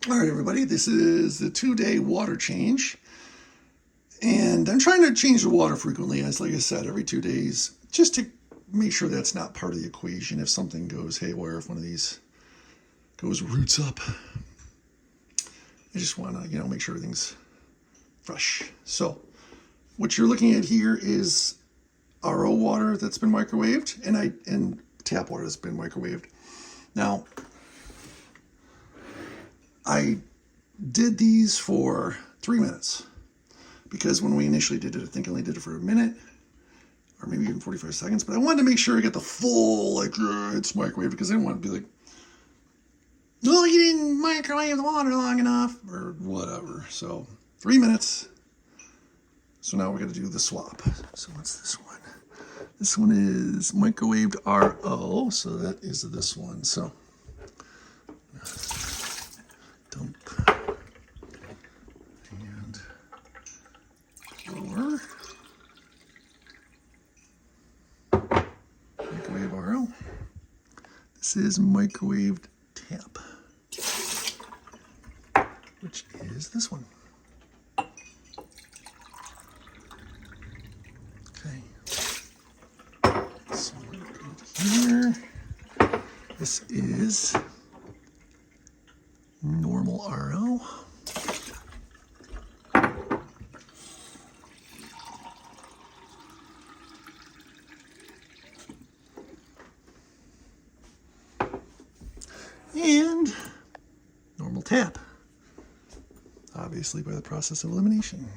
All right, everybody, this is the 2-day water change. And I'm trying to change the water frequently, as like I said, every 2 days, just to make sure that's not part of the equation. If something goes haywire, if one of these goes roots up, I just want to, make sure everything's fresh. So what you're looking at here is RO water that's been microwaved and tap water that's been microwaved. Now, I did these for 3 minutes because when we initially did it, I think I only did it for a minute or maybe even 45 seconds, but I wanted to make sure I get the full, it's microwave, because I didn't want to be like, no, you didn't microwave the water long enough or whatever. So 3 minutes. So now we're going to do the swap. So what's this one? This one is microwaved RO, so that is this one. So dump and pour. Microwave RO. This is microwaved tap, which is this one. Okay. So we're going to here. This is normal RO. And normal tap, obviously by the process of elimination.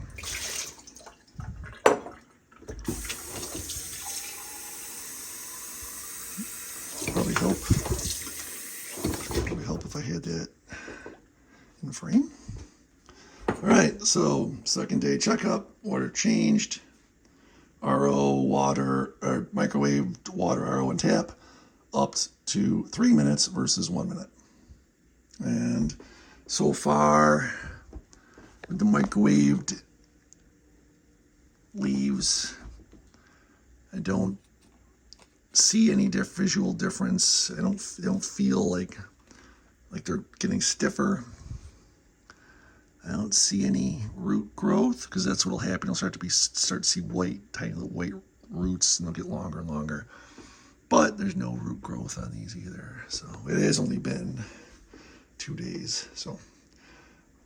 Probably help if I had that in the frame. All right, so 2nd day checkup, water changed, RO water, or microwaved water, RO and tap, up to 3 minutes versus 1 minute. And so far, with the microwaved leaves, I don't see any visual difference. They don't feel like they're getting stiffer. I don't see any root growth, because that's what'll happen. You'll start to see tiny little white roots, and they'll get longer and longer. But there's no root growth on these either. So it has only been 2 days. So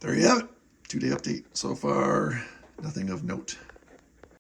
there you have it. 2-day update. So far, nothing of note.